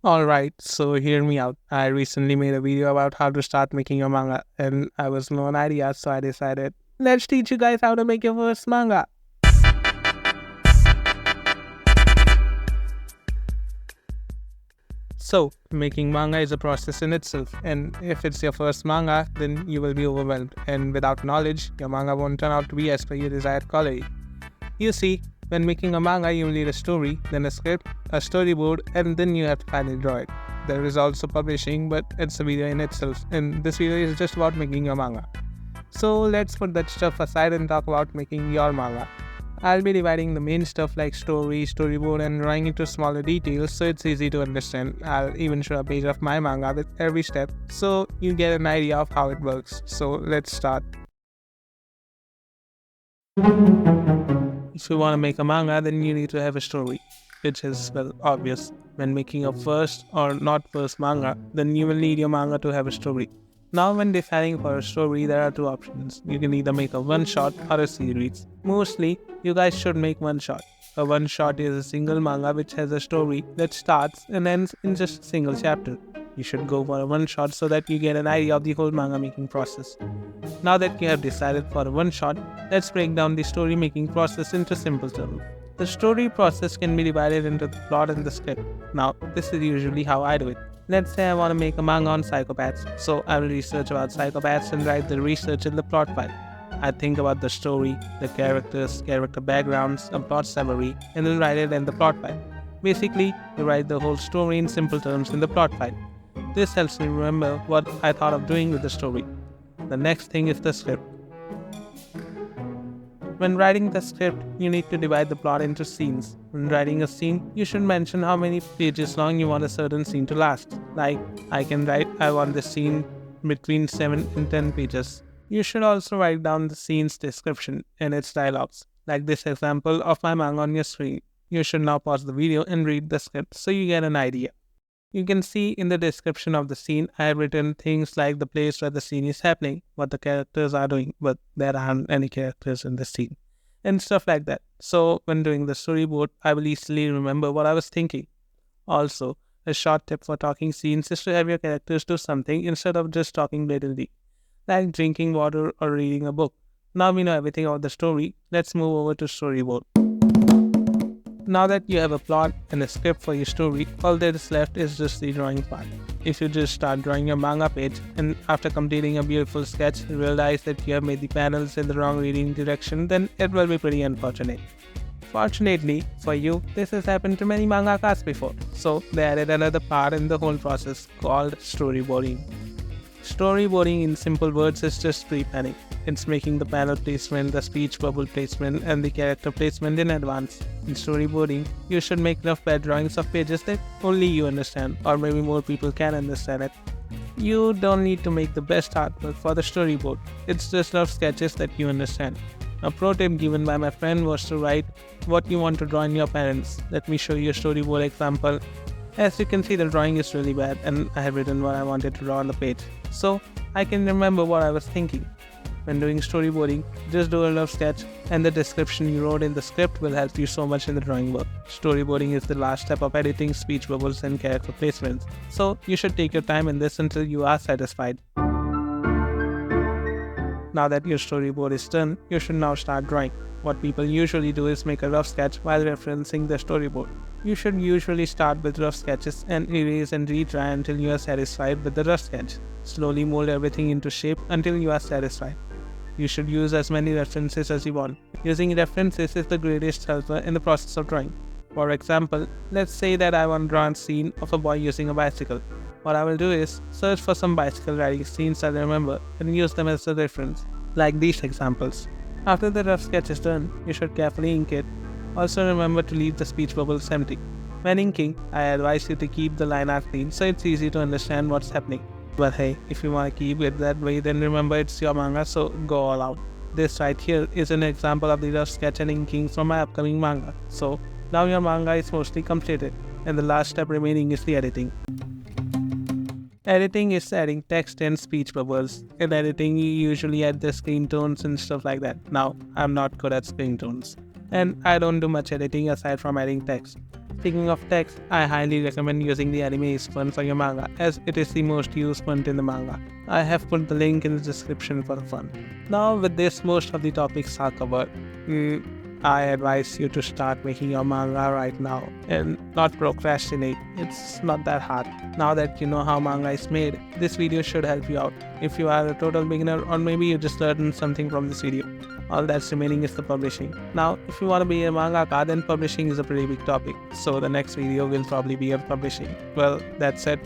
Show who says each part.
Speaker 1: Alright, so hear me out. I recently made a video about how to start making your manga, and I was low on ideas, so I decided, let's teach you guys how to make your first manga. So, making manga is a process in itself, and if it's your first manga, then you will be overwhelmed, and without knowledge, your manga won't turn out to be as per your desired quality. You see, when making a manga, you will need a story, then a script, a storyboard, and then you have to finally draw it. There is also publishing, but it's a video in itself, and this video is just about making your manga. So let's put that stuff aside and talk about making your manga. I'll be dividing the main stuff like story, storyboard, and drawing into smaller details so it's easy to understand. I'll even show a page of my manga with every step so you get an idea of how it works. So let's start. If you want to make a manga, then you need to have a story, which is, well, obvious. When making a first or not first manga, then you will need your manga to have a story. Now, when deciding for a story, there are two options. You can either make a one-shot or a series. Mostly, you guys should make one-shot. A one-shot is a single manga which has a story that starts and ends in just a single chapter. You should go for a one-shot so that you get an idea of the whole manga making process. Now that you have decided for a one-shot, let's break down the story making process into simple terms. The story process can be divided into the plot and the script. Now, this is usually how I do it. Let's say I want to make a manga on psychopaths, so I will research about psychopaths and write the research in the plot file. I think about the story, the characters, character backgrounds, a plot summary, and then write it in the plot file. Basically, you write the whole story in simple terms in the plot file. This helps me remember what I thought of doing with the story. The next thing is the script. When writing the script, you need to divide the plot into scenes. When writing a scene, you should mention how many pages long you want a certain scene to last. Like, I can write, I want this scene between 7 and 10 pages. You should also write down the scene's description and its dialogues, like this example of my manga on your screen. You should now pause the video and read the script so you get an idea. You can see in the description of the scene, I have written things like the place where the scene is happening, what the characters are doing, but there aren't any characters in the scene, and stuff like that. So when doing the storyboard, I will easily remember what I was thinking. Also, a short tip for talking scenes is to have your characters do something instead of just talking blatantly, like drinking water or reading a book. Now we know everything about the story, let's move over to storyboard. Now that you have a plot and a script for your story, all that is left is just the drawing part. If you just start drawing your manga page and after completing a beautiful sketch realize that you have made the panels in the wrong reading direction, then it will be pretty unfortunate. Fortunately for you, this has happened to many mangakas before, so they added another part in the whole process called storyboarding. Storyboarding in simple words is just pre-planning. It's making the panel placement, the speech bubble placement, and the character placement in advance. In storyboarding, you should make rough bed drawings of pages that only you understand, or maybe more people can understand it. You don't need to make the best artwork for the storyboard. It's just rough sketches that you understand. A pro tip given by my friend was to write what you want to draw in your parents. Let me show you a storyboard example. As you can see, the drawing is really bad and I have written what I wanted to draw on the page, so I can remember what I was thinking. When doing storyboarding, just do a rough sketch and the description you wrote in the script will help you so much in the drawing work. Storyboarding is the last step of editing speech bubbles and character placements, so you should take your time in this until you are satisfied. Now that your storyboard is done, you should now start drawing. What people usually do is make a rough sketch while referencing the storyboard. You should usually start with rough sketches and erase and retry until you are satisfied with the rough sketch. Slowly mold everything into shape until you are satisfied. You should use as many references as you want. Using references is the greatest helper in the process of drawing. For example, let's say that I want to draw a scene of a boy using a bicycle. What I will do is search for some bicycle riding scenes I remember and use them as a reference, like these examples. After the rough sketch is done, you should carefully ink it. Also remember to leave the speech bubbles empty. When inking, I advise you to keep the line art clean so it's easy to understand what's happening. But hey, if you want to keep it that way, then remember it's your manga, so go all out. This right here is an example of the rough sketch and inking from my upcoming manga. So now your manga is mostly completed, and the last step remaining is the editing. Editing is adding text and speech bubbles. In editing, you usually add the screen tones and stuff like that. Now, I'm not good at screen tones, and I don't do much editing aside from adding text. Speaking of text, I highly recommend using the animes font for your manga, as it is the most used font in the manga. I have put the link in the description for the font. Now with this, most of the topics are covered. I advise you to start making your manga right now and not procrastinate. It's not that hard. Now that you know how manga is made, this video should help you out. If you are a total beginner, or maybe you just learned something from this video, all that's remaining is the publishing. Now, if you want to be a mangaka, then publishing is a pretty big topic. So the next video will probably be on publishing. Well, that's it.